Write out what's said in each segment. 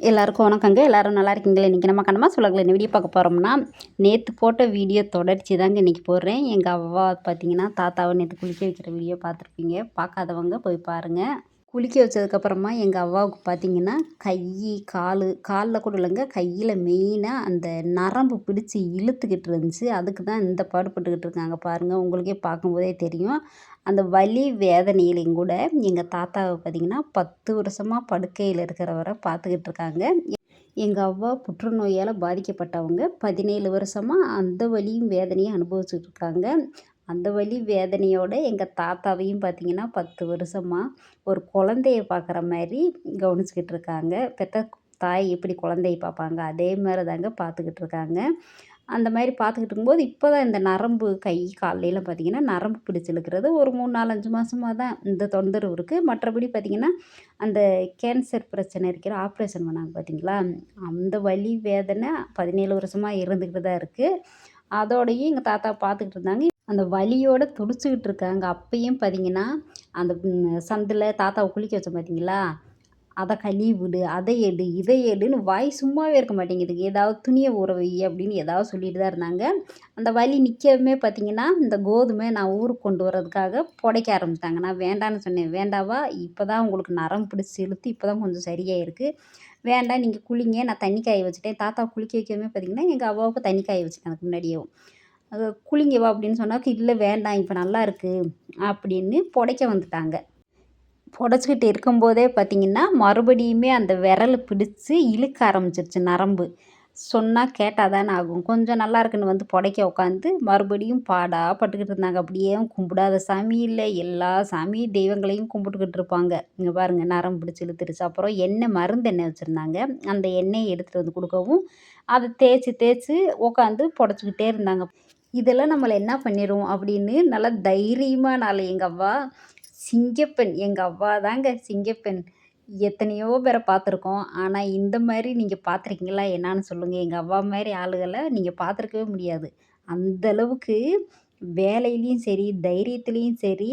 எல்லாருக்கும் வணக்கங்க. எல்லாரும் நல்லா இருக்கீங்களா? இன்றைக்கி நம்ம கண்ணம்மா சொல்லுங்களேன் என்ன வீடியோ பார்க்க போகிறோம்னா, நேற்று போட்ட வீடியோ தொடர்ச்சி தாங்க இன்றைக்கி போடுறேன். எங்கள் அவ்வா பார்த்தீங்கன்னா, தாத்தாவை நேற்று குளிக்க வைக்கிற வீடியோ பார்த்துருப்பீங்க. பார்க்காதவங்க போய் பாருங்கள். குளிக்க வச்சதுக்கப்புறமா எங்கள் அவ்வாவுக்கு பார்த்தீங்கன்னா, கை, காலில் கூட இல்லைங்க, கையில் மெயினாக அந்த நரம்பு பிடிச்சி இழுத்துக்கிட்டு இருந்துச்சு. அதுக்கு தான் இந்த பாடுபட்டுக்கிட்டு இருக்காங்க பாருங்கள். உங்களுக்கே பார்க்கும்போதே தெரியும். அந்த வலி வேதனையிலையும் கூட எங்கள் தாத்தாவை பார்த்தீங்கன்னா 10 வருஷமாக படுக்கையில் இருக்கிறவரை பார்த்துக்கிட்டு இருக்காங்க. எங்கள் அவ்வா புற்றுநோயால் பாதிக்கப்பட்டவங்க. 17 வருஷமாக அந்த வலியும் வேதனையும் அனுபவிச்சுட்டு இருக்காங்க. அந்த வலி வேதனையோட எங்கள் தாத்தாவையும் பார்த்திங்கன்னா 10 வருஷமாக ஒரு குழந்தைய பார்க்குற மாதிரி கவனிச்சுக்கிட்டு இருக்காங்க. பெற்ற தாய் எப்படி குழந்தைய பார்ப்பாங்க அதே மாதிரி தாங்க பார்த்துக்கிட்டு இருக்காங்க. அந்த மாதிரி பார்த்துக்கிட்டு இருக்கும்போது இப்போ தான் இந்த நரம்பு கை கால்லலாம் பார்த்திங்கன்னா நரம்பு பிடிச்சு இழுக்கிறது ஒரு 3, 4, 5 மாதமாக தான் இந்த தொந்தரவு இருக்குது. மற்றபடி பார்த்திங்கன்னா அந்த கேன்சர் பிரச்சனை இருக்கிற ஆப்ரேஷன் பண்ணாங்க பார்த்தீங்களா, அந்த வலி வேதனை 17 வருஷமாக இருந்துக்கிட்டு தான் இருக்குது. அதோடையும் எங்கள் தாத்தா பார்த்துக்கிட்டு இருந்தாங்க. அந்த வலியோடு துடிச்சுக்கிட்டு இருக்காங்க. அப்பயும் பார்த்திங்கன்னா அந்த சந்தில் தாத்தாவை குளிக்க வச்சோம் பார்த்தீங்களா, அதை கழுவி விடு, அதை எடு, இதை எடுன்னு வாய் சும்மாவே இருக்க மாட்டேங்குதுங்க. ஏதாவது துணியை ஊற வை அப்படின்னு ஏதாவது சொல்லிட்டு தான் இருந்தாங்க. அந்த வலி நிற்கவுமே பார்த்திங்கன்னா இந்த கோதுமை நான் ஊருக்கு கொண்டு வர்றதுக்காக புடைக்க ஆரம்பிச்சிட்டாங்க. நான் வேண்டான்னு சொன்னேன். வேண்டாவா, இப்போ தான் உங்களுக்கு நரம்பு பிடிச்சி இழுத்து இப்போ தான் கொஞ்சம் சரியாயிருக்கு. வேண்டாம் நீங்கள் குளிங்க, நான் தண்ணி காய வச்சுட்டேன். தாத்தா குளிக்க வைக்கவுமே பார்த்திங்கன்னா எங்கள் அவ்வாவுக்கு தண்ணி காய வச்சுட்டேன் அதுக்கு முன்னாடியேவும். குளிங்க வா அப்படின்னு சொன்னாக்க, இல்லை வேண்டாம் இப்போ நல்லா இருக்குது அப்படின்னு புடைக்க வந்துட்டாங்க. புடைச்சிக்கிட்டு இருக்கும்போதே பார்த்திங்கன்னா மறுபடியுமே அந்த விரல் பிடிச்சி இழுக்க ஆரம்பிச்சிருச்சு நரம்பு. சொன்னால் கேட்டால் தானே ஆகும். கொஞ்சம் நல்லா இருக்குன்னு வந்து புடைக்க உட்காந்து மறுபடியும் பட்டுக்கிட்டு இருந்தாங்க. அப்படியே கும்பிடாத சாமி இல்லை, எல்லா சாமி தெய்வங்களையும் கும்பிட்டுக்கிட்டு இருப்பாங்க. இங்கே பாருங்கள் நரம்பு பிடிச்சி இழுத்துருச்சு. அப்புறம் மருந்து எண்ணெய் வச்சுருந்தாங்க. அந்த எண்ணெயை எடுத்துகிட்டு வந்து கொடுக்கவும் அதை தேய்ச்சி உட்காந்து புடைச்சிக்கிட்டே இருந்தாங்க. இதெல்லாம் நம்மளை என்ன பண்ணிடும் அப்படின்னு நல்லா தைரியமாக எங்கள் அவ்வா சிங்கப்பெண். எங்கள் அவ்வா தாங்க சிங்கப்பெண். எத்தனையோ பேரை பார்த்துருக்கோம். ஆனால் இந்த மாதிரி நீங்கள் பார்த்துருக்கீங்களா என்னான்னு சொல்லுங்கள். எங்கள் அவ்வா மாதிரி ஆளுகளை நீங்கள் பார்த்துருக்கவே முடியாது. அந்தளவுக்கு வேலையிலையும் சரி, தைரியத்துலேயும் சரி,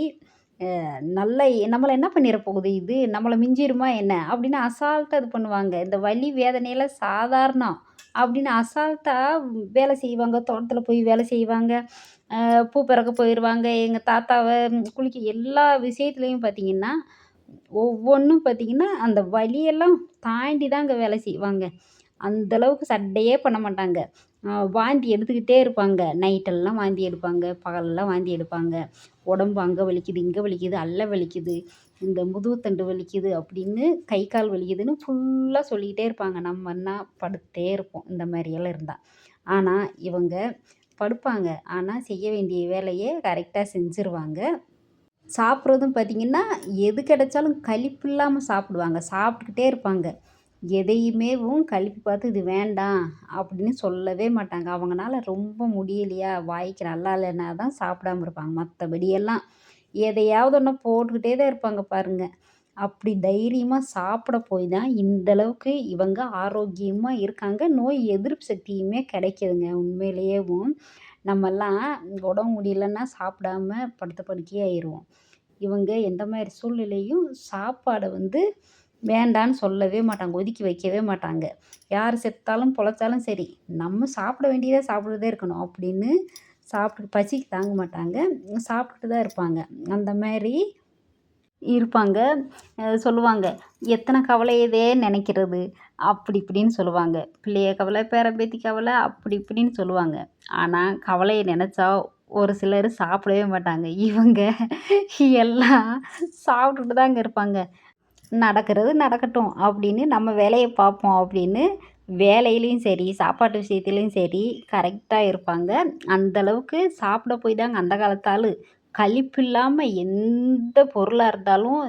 நல்ல நம்மளை என்ன பண்ணிட போகுது இது, நம்மளை மிஞ்சிருமா என்ன அப்படின்னு அசால்ட்டாக இது பண்ணுவாங்க. இந்த வலி வேதனையெல்லாம் சாதாரணம் அப்படின்னு அசால்ட்டாக வேலை செய்வாங்க. தோட்டத்தில் போய் வேலை செய்வாங்க. பூ பறக்க போயிடுவாங்க. எங்கள் தாத்தாவை குளிக்க எல்லா விஷயத்துலையும் பார்த்திங்கன்னா ஒவ்வொன்றும் பார்த்திங்கன்னா அந்த வலியெல்லாம் தாண்டி தாங்க வேலை செய்வாங்க. அந்தளவுக்கு சண்டையே பண்ண மாட்டாங்க. வாந்தி எடுத்துக்கிட்டே இருப்பாங்க. நைட்டெல்லாம் வாந்தி எடுப்பாங்க, பகலெல்லாம் வாந்தி எடுப்பாங்க. உடம்பு அங்கே வலிக்குது, இங்கே வலிக்குது, அல்ல வலிக்குது, இந்த முதுகுத்தண்டு வலிக்குது அப்படின்னு, கை கால் வலிக்குதுன்னு ஃபுல்லாக சொல்லிக்கிட்டே இருப்பாங்க. நம்மன்னா படுத்தே இருப்போம் இந்த மாதிரியெல்லாம் இருந்தால். ஆனால் இவங்க படுப்பாங்க, ஆனால் செய்ய வேண்டிய வேலையை கரெக்டாக செஞ்சுருவாங்க. சாப்பிட்றதும் பார்த்திங்கன்னா எது கிடைச்சாலும் கழிப்பு இல்லாமல் சாப்பிடுவாங்க. சாப்பிட்டுக்கிட்டே இருப்பாங்க. எதையுமேவும் கழிப்பு பார்த்து இது வேண்டாம் அப்படின்னு சொல்லவே மாட்டாங்க. அவங்கனால ரொம்ப முடியலையா, வாய்க்கு நல்லா இல்லைன்னா தான் சாப்பிடாம இருப்பாங்க. மற்றபடியெல்லாம் எதையாவது ஒன்று போட்டுக்கிட்டே தான் இருப்பாங்க பாருங்கள். அப்படி தைரியமாக சாப்பிட போய் தான் இந்தளவுக்கு இவங்க ஆரோக்கியமாக இருக்காங்க. நோய் எதிர்ப்பு சக்தியுமே கிடைக்கிதுங்க. உண்மையிலேயேவும் நம்மெல்லாம் உடம்பு முடியலன்னா சாப்பிடாம படுத்த படுக்கையே ஆயிடுவோம். இவங்க எந்த மாதிரி சூழ்நிலையும் சாப்பாடை வேண்டான்னு சொல்லவே மாட்டாங்க. ஒதுக்கி வைக்கவே மாட்டாங்க. யார் செத்தாலும் பொழைச்சாலும் சரி, நம்ம சாப்பிட வேண்டியதை சாப்பிட்டுட்டே இருக்கணும் அப்படின்னு சாப்பிட்டு பசிக்கு தாங்க மாட்டாங்க. சாப்பிட்டுட்டு தான் இருப்பாங்க. அந்த மாதிரி இருப்பாங்க. சொல்லுவாங்க, எத்தனை கவலையதே நினைக்கிறது அப்படி இப்படின்னு சொல்லுவாங்க. பிள்ளைய கவலை, பேரம்பேத்தி கவலை அப்படி இப்படின்னு சொல்லுவாங்க. ஆனால் கவலையை நினச்சா ஒரு சிலர் சாப்பிடவே மாட்டாங்க. இவங்க எல்லாம் சாப்பிட்டுட்டு தாங்க இருப்பாங்க. நடக்கிறது நடக்கட்டும் அப்படின்னு நம்ம வேலையை பார்ப்போம் அப்படின்னு வேலையிலையும் சரி, சாப்பாட்டு விஷயத்துலையும் சரி கரெக்டாக இருப்பாங்க. அந்தளவுக்கு சாப்பிட போய் தாங்க அந்த காலத்தால் கழிப்பு இல்லாமல் எந்த பொருளாக இருந்தாலும்,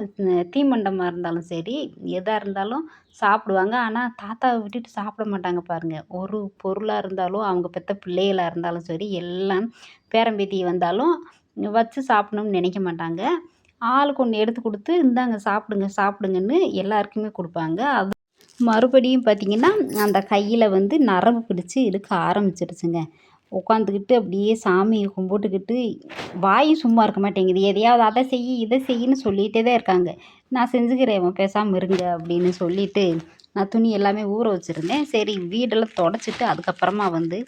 தீமண்டமாக இருந்தாலும் சரி, எதாக இருந்தாலும் சாப்பிடுவாங்க. ஆனால் தாத்தாவை விட்டுட்டு சாப்பிட மாட்டாங்க பாருங்கள். ஒரு பொருளாக இருந்தாலும், அவங்க பெற்ற பிள்ளைகளாக இருந்தாலும் சரி, எல்லாம் பேரம்பேத்தி வந்தாலும் வச்சு சாப்பிடணும்னு நினைக்க மாட்டாங்க. ஆளுக்கு ஒன்று எடுத்து கொடுத்து, இந்தாங்க சாப்பிடுங்க சாப்பிடுங்கன்னு எல்லாருக்குமே கொடுப்பாங்க. அது மறுபடியும் பார்த்திங்கன்னா அந்த கையில் நரம்பு பிடிச்சி இழுக்க ஆரம்பிச்சிருச்சுங்க. உட்காந்துக்கிட்டு அப்படியே சாமியை கும்பிட்டுக்கிட்டு வாயும் சும்மா இருக்க மாட்டேங்குது. எதையாவது அதை செய் இதை செய்யின்னு சொல்லிகிட்டே தான் இருக்காங்க. நான் செஞ்சுக்கிறேன் பேசாமல் இருங்க அப்படின்னு சொல்லிட்டு நான் துணி எல்லாமே ஊற வச்சுருந்தேன். சரி வீடெல்லாம் தொடச்சிட்டு அதுக்கப்புறமா வந்து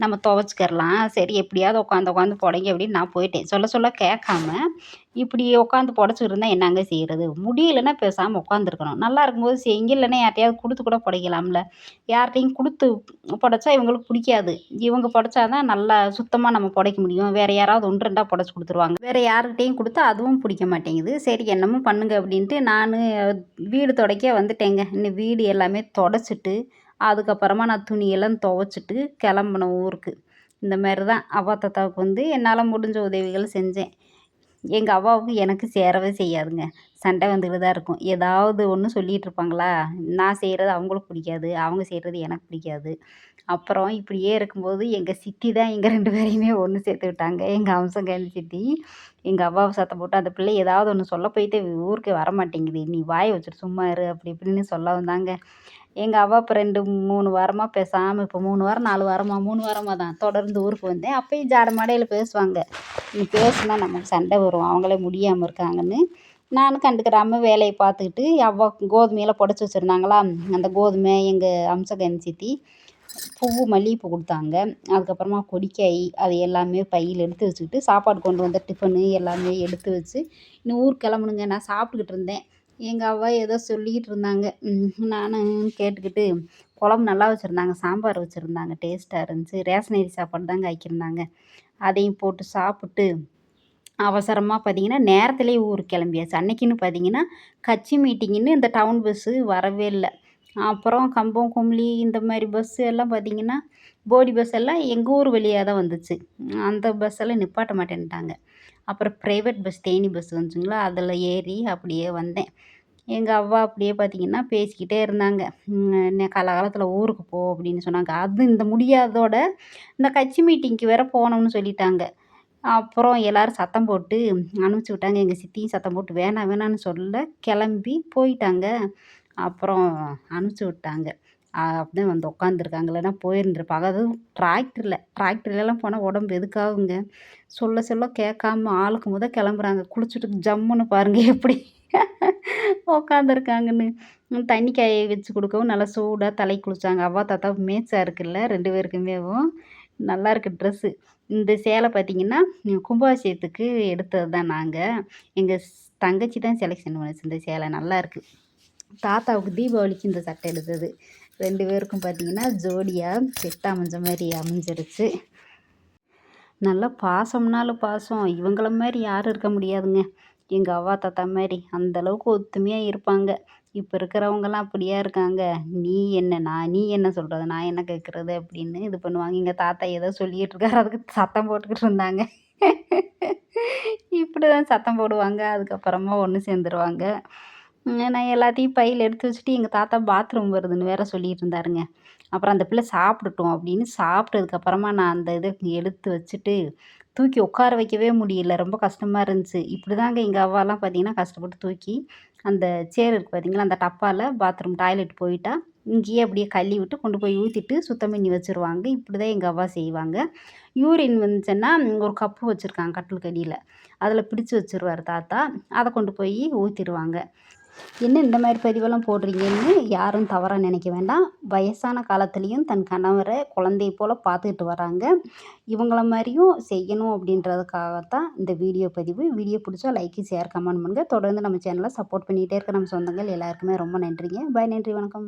நம்ம துவைச்சிக்கிறலாம். சரி எப்படியாவது உட்காந்து உட்காந்து புடைங்க அப்படின்னு நான் போயிட்டேன். சொல்ல சொல்ல கேட்காம இப்படி உட்காந்து புடைச்சிட்டு இருந்தா என்னங்க செய்கிறது? முடியலைன்னா பேசாமல் உட்காந்துருக்கணும். நல்லா இருக்கும்போது செய்யுங்க, இல்லைன்னா யார்ட்டையாவது கொடுத்து கூட புடைக்கலாம்ல. யார்கிட்டையும் கொடுத்து புடைச்சா இவங்களுக்கு பிடிக்காது. இவங்க புடைச்சா தான் நல்லா சுத்தமாக நம்ம புடைக்க முடியும். வேறு யாராவது 1, 2 புடைச்சி கொடுத்துருவாங்க. வேறு யாருக்கிட்டையும் கொடுத்தா அதுவும் பிடிக்க மாட்டேங்குது. சரி என்னமோ பண்ணுங்க அப்படின்ட்டு நான் வீடு துடைக்க வந்துட்டேங்க. இன்னும் வீடு எல்லாமே தொடச்சிட்டு அதுக்கப்புறமா நான் துணியெல்லாம் துவைச்சிட்டு கிளம்புனேன் ஊருக்கு. இந்த மாரி தான் அவ்வா தாத்தாவுக்கு வந்து என்னால் முடிஞ்ச உதவிகள் செஞ்சேன். எங்க அவ்வாவுக்கு எனக்கு சேரவே செய்யாதுங்க. சண்டை வந்துக்கிட்டு தான் இருக்கும். ஏதாவது ஒண்ணு சொல்லிட்டு இருப்பாங்களா, நான் செய்கிறது அவங்களுக்கு பிடிக்காது. அவங்க செய்கிறது எனக்கு பிடிக்காது. அப்புறம் இப்படியே இருக்கும்போது எங்க சித்தி தான் எங்க 2 பேரையுமே ஒண்ணு சேர்த்து விட்டாங்க. எங்க அம்சங்காரி சித்தி. எங்க அவ்வாவ சத்தம் போட்டு, "அந்த பிள்ளை ஏதாவது ஒண்ணு சொல்ல போயிட்டு ஊருக்கே வரமாட்டேங்குது. நீ வாய வச்சுட்டு சும்மா இரு" அப்படி இப்படின்னு சொல்ல வந்தாங்க. எங்க அவ்வா இப்போ 2, 3 வாரமா பேசாம இப்போ 3 வாரம் 4 வாரமா 3 வாரமா தான் தொடர்ந்து ஊருக்கு வந்தேன். அப்பயும் ஜாட மாடையில பேசுவாங்க. நீ பேசுனா நமக்கு சண்டை வரும். அவங்களே முடியாம இருக்காங்கன்னு. நானும் கண்டுக்கிடாம வேலைய பார்த்துக்கிட்டு அவ்வா கோதுமையெல்லாம் புடைச்சி வச்சுருந்தாங்களா, அந்த கோதுமை எங்க அம்சகன் சித்தி பூவு மல்லிகைப்பூ கொடுத்தாங்க. அதுக்கப்புறமா கொடிக்காய் அது எல்லாமே பையில் எடுத்து வச்சுக்கிட்டு சாப்பாடு கொண்டு வந்த டிஃபனு எல்லாமே எடுத்து வச்சு இன்னும் ஊருக்கு கிளம்பணுங்க. நான் சாப்பிட்டுக்கிட்டு இருந்தேன். எங்க அவ்வா ஏதோ சொல்லிக்கிட்டு இருந்தாங்க. நானும் கேட்டுக்கிட்டு குழம்பு நல்லா வச்சுருந்தாங்க. சாம்பார் வச்சுருந்தாங்க. டேஸ்ட்டாக இருந்துச்சு. ரேஷன் அரிசி சாப்பாடு தாங்க ஆக்கியிருந்தாங்க. அதையும் போட்டு சாப்பிட்டு அவசரமாக பார்த்தீங்கன்னா, நேரத்திலேயே ஊருக்கு கிளம்பியாச்சு. அன்னைக்குன்னு பார்த்தீங்கன்னா, கட்சி மீட்டிங்குன்னு இந்த டவுன் பஸ்ஸு வரவே இல்ல. அப்புறம் கம்பம், குமுளி இந்த மாரி பஸ்ஸு எல்லாம் பார்த்தீங்கன்னா, போடி பஸ் எல்லாம் எங்க ஊர் வழியா தான் வந்துச்சு. அந்த பஸ் எல்லாம் நிப்பாட்ட மாட்டேன்ட்டாங்க. அப்புறம் பிரைவேட் பஸ் தேனி பஸ் வந்துச்சுங்களா, அதில ஏறி அப்படியே வந்தேன். எங்க அவ்வா அப்படியே பார்த்தீங்கன்னா, பேசிக்கிட்டே இருந்தாங்க. காலகாலத்தில ஊருக்கு போ அப்படின்னு சொன்னாங்க. அது இந்த முடியாததோட இந்த கட்சி மீட்டிங்க்கு வேற போனோம்னு சொல்லிட்டாங்க. அப்புறம் எல்லாரும் சத்தம் போட்டு அனுப்பிச்சி விட்டாங்க. எங்க சித்தியும் சத்தம் போட்டு வேணாம் வேணான்னு சொல்ல கிளம்பி போயிட்டாங்க. அப்புறம் அனுப்பிச்சி விட்டாங்க. அப்படியே வந்து உட்காந்துருக்காங்க. இல்லைன்னா போயிருந்துருப்பாங்க. அதுவும் டிராக்டர்லலாம் போனா உடம்பு எதுக்காகுங்க. சொல்ல சொல்ல கேட்காம ஆளுக்கு கிளம்புறாங்க. குளிச்சுட்டு ஜம்முன்னு பாருங்க எப்படி உட்காந்துருக்காங்கன்னு. தண்ணி காய வச்சு கொடுக்கவும் நல்லா சூடாக தலைக்கு குளிச்சாங்க. அவ்வா தாத்தாவும் மேட்சா இருக்குல்ல 2 பேருக்குமேவும். நல்லாயிருக்கு ட்ரெஸ்ஸு. இந்த சேலை பார்த்தீங்கன்னா, கும்பாபிஷேகத்துக்கு எடுத்தது தான் நாங்க. எங்க தங்கச்சி தான் செலக்ஷன் பண்ணுச்சு இந்த சேலை. நல்லாயிருக்கு. தாத்தாவுக்கு தீபாவளிக்கு இந்த சட்டை எடுத்தது. 2 பேருக்கும் பார்த்தீங்கன்னா, ஜோடியா செட் அமைஞ்ச மாரி அமைஞ்சிருச்சு. நல்லா பாசம்னாலும் பாசம். இவங்கள மாரி யாரும் இருக்க முடியாதுங்க. எங்க அவ்வா தாத்தா மாரி. அந்த அளவுக்கு ஒத்துமையா இருப்பாங்க. இப்ப இருக்கிறவங்கலாம் அப்படியா இருக்காங்க. நீ என்ன சொல்றது? நான் என்ன கேட்கறது? அப்படின்னு இது பண்ணுவாங்க. எங்க தாத்தா ஏதோ சொல்லிட்டு இருக்காரு. அதுக்கு சத்தம் போட்டுக்கிட்டு இருந்தாங்க. இப்படிதான் சத்தம் போடுவாங்க. அதுக்கப்புறமா ஒண்ணு சேர்ந்துருவாங்க. நான் எல்லாத்தையும் பையில எடுத்து வச்சுட்டு எங்க தாத்தா பாத்ரூம் வருதுன்னு வேற சொல்லிட்டு இருந்தாருங்க. அப்புறம் அந்த பிள்ளை சாப்பிடட்டும் அப்படின்னு சாப்பிட்டதுக்கப்புறமா நான் அந்த இத எடுத்து வச்சுட்டு, தூக்கி உட்கார வைக்கவே முடியல. ரொம்ப கஷ்டமா இருந்துச்சு. இப்படிதாங்க எங்க அவ்வாலாம் பார்த்தீங்கன்னா, கஷ்டப்பட்டு தூக்கி அந்த சேர் இருக்கு பார்த்தீங்களா, அந்த டப்பால பாத்ரூம் டாய்லெட் போயிட்டா, இங்கேயே அப்படியே கழுவி விட்டு கொண்டு போய் ஊத்திட்டு சுத்தம் பண்ணி வச்சுருவாங்க. இப்படிதான் எங்க அவ்வா செய்வாங்க. யூரின் வந்துச்சுன்னா ஒரு கப்பு வச்சுருக்காங்க கட்டிலுக்கு அடியில. அதில பிடிச்சு வச்சுருவாரு தாத்தா. அத கொண்டு போய் ஊத்திருவாங்க. என்ன இந்த மாரி பதிவெல்லாம் போடுறீங்கன்னு யாரும் தவறா நினைக்க வேண்டாம். வயசான காலத்திலயும் தன் கணவர குழந்தைய போல பார்த்துக்கிட்டு வராங்க. இவங்கள மாரியும் செய்யணும் அப்படின்றதுக்காகத்தான் இந்த வீடியோ பதிவு. வீடியோ பிடிச்சா லைக், ஷேர், கமெண்ட் பண்ணுங்க. தொடர்ந்து நம்ம சேனல சப்போர்ட் பண்ணிட்டே இருக்க நம்ம சொந்தங்கள் எல்லாருக்குமே ரொம்ப நன்றிங்க. பாய். நன்றி. வணக்கம்.